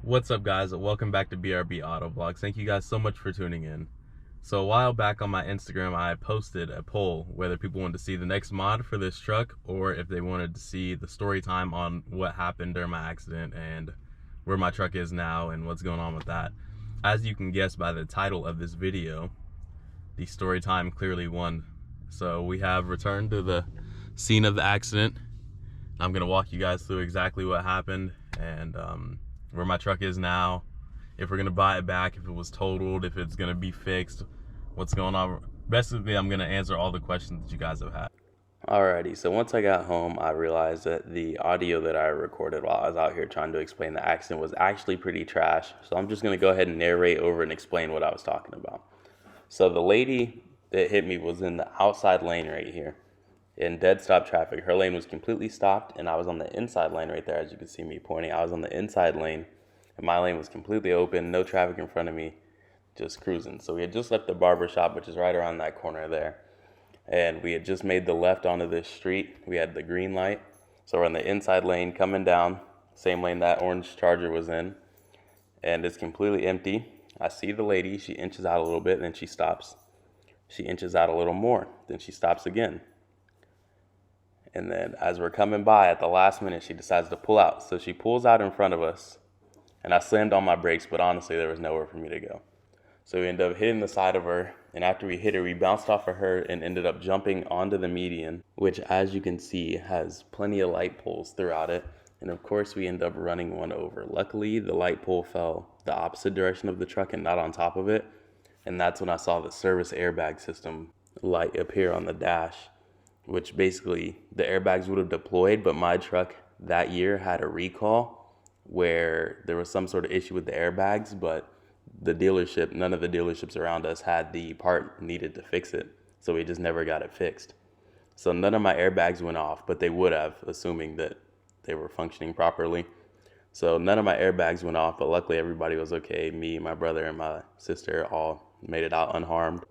What's up, guys? Welcome back to BRB Auto Vlogs. Thank you guys so much for tuning in. So a while back on my Instagram, I posted a poll whether people wanted to see the next mod for this truck or if they wanted to see the story time on what happened during my accident and where my truck is now and what's going on with that. As you can guess by the title of this video, the story time clearly won. So we have returned to the scene of the accident. I'm gonna walk you guys through exactly what happened and where my truck is now, if we're gonna buy it back, if it was totaled, if it's gonna be fixed, what's going on. Basically, I'm gonna answer all the questions that you guys have had. Alrighty, so once I got home, I realized that the audio that I recorded while I was out here trying to explain the accident was actually pretty trash. So I'm just gonna go ahead and narrate over and explain what I was talking about. So the lady that hit me was in the outside lane right here in dead stop traffic. Her lane was completely stopped and I was on the inside lane right there. As you can see me pointing, I was on the inside lane and my lane was completely open, no traffic in front of me, just cruising. So we had just left the barber shop, which is right around that corner there, and we had just made the left onto this street. We had the green light, so we're on the inside lane coming down, same lane that orange Charger was in, and it's completely empty. I see the lady, she inches out a little bit, then she stops. She inches out a little more, then she stops again. And then as we're coming by at the last minute, she decides to pull out. So she pulls out in front of us, and I slammed on my brakes, but honestly, there was nowhere for me to go. So we ended up hitting the side of her, and after we hit her, we bounced off of her and ended up jumping onto the median, which, as you can see, has plenty of light poles throughout it. And of course, we ended up running one over. Luckily, the light pole fell the opposite direction of the truck and not on top of it. And that's when I saw the service airbag system light appear on the dash, which basically the airbags would have deployed, but my truck that year had a recall where there was some sort of issue with the airbags, but the dealership, none of the dealerships around us had the part needed to fix it. So we just never got it fixed. So none of my airbags went off, but they would have, assuming that they were functioning properly. So none of my airbags went off, but luckily everybody was okay. Me, my brother, and my sister all made it out unharmed.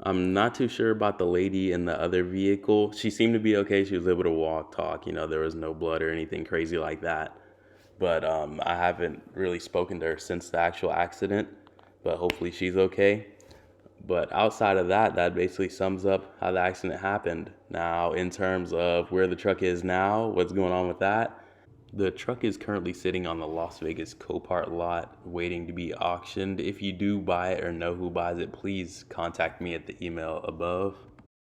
I'm not too sure about the lady in the other vehicle. She seemed to be okay. She was able to walk, talk, there was no blood or anything crazy like that. But I haven't really spoken to her since the actual accident, but hopefully she's okay. But outside of that, that basically sums up how the accident happened. Now, in terms of where the truck is now, what's going on with that, the truck is currently sitting on the Las Vegas Copart lot waiting to be auctioned. If you do buy it or know who buys it, please contact me at the email above.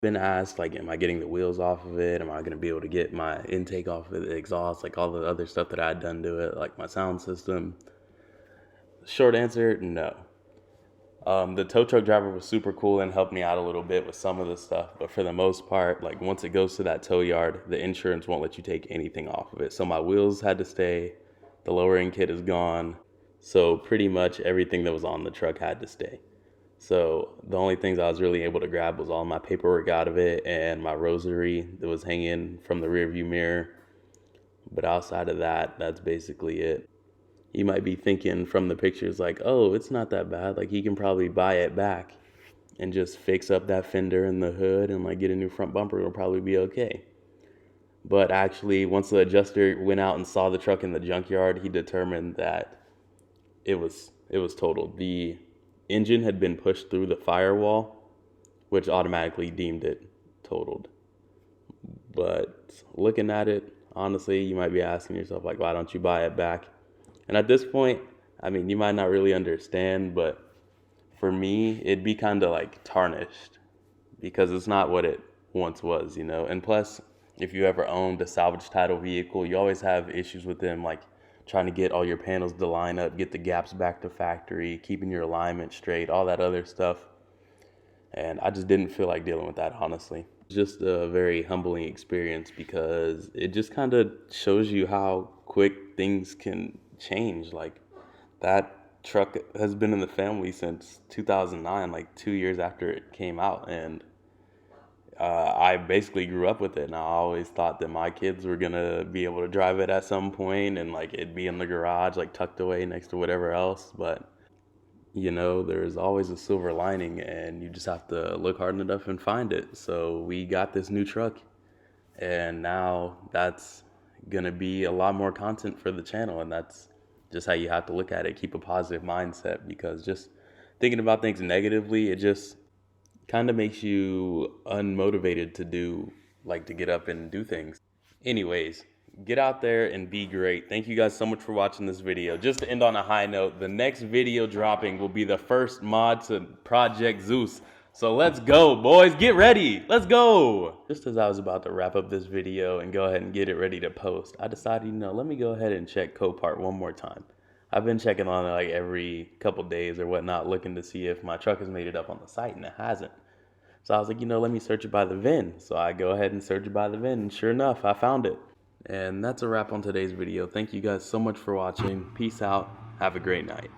Been asked, like, am I getting the wheels off of it? Am I going to be able to get my intake off of the exhaust? Like all the other stuff that I had done to it, like my sound system. Short answer, no. The tow truck driver was super cool and helped me out a little bit with some of the stuff, but for the most part, like once it goes to that tow yard, the insurance won't let you take anything off of it. So my wheels had to stay, the lowering kit is gone, so pretty much everything that was on the truck had to stay. So the only things I was really able to grab was all my paperwork out of it and my rosary that was hanging from the rear view mirror. But outside of that, that's basically it. You might be thinking from the pictures like, oh, it's not that bad. Like, he can probably buy it back and just fix up that fender and the hood and like get a new front bumper. It'll probably be okay. But actually, once the adjuster went out and saw the truck in the junkyard, he determined that it was totaled. The engine had been pushed through the firewall, which automatically deemed it totaled. But looking at it, honestly, you might be asking yourself, like, why don't you buy it back? And at this point, I mean, you might not really understand, but for me, it'd be kind of like tarnished because it's not what it once was, And plus, if you ever owned a salvage title vehicle, you always have issues with them, like trying to get all your panels to line up, get the gaps back to factory, keeping your alignment straight, all that other stuff. And I just didn't feel like dealing with that, honestly. Just a very humbling experience because it just kind of shows you how quick things can change. Like, that truck has been in the family since 2009, like 2 years after it came out, and I basically grew up with it, and I always thought that my kids were gonna be able to drive it at some point, and like it'd be in the garage, like tucked away next to whatever else. But there's always a silver lining, and you just have to look hard enough and find it. So we got this new truck, and now that's gonna be a lot more content for the channel, and that's just how you have to look at it. Keep a positive mindset, because just thinking about things negatively, it just kind of makes you unmotivated to do, like, to get up and do things. Anyways, get out there and be great. Thank you guys so much for watching this video. Just to end on a high note, the next video dropping will be the first mod to Project ZEUS. So let's go, boys. Get ready. Let's go. Just as I was about to wrap up this video and go ahead and get it ready to post, I decided, let me go ahead and check Copart one more time. I've been checking on it like every couple days or whatnot, looking to see if my truck has made it up on the site, and it hasn't. So I was like, let me search it by the VIN. So I go ahead and search it by the VIN, and sure enough, I found it. And that's a wrap on today's video. Thank you guys so much for watching. Peace out. Have a great night.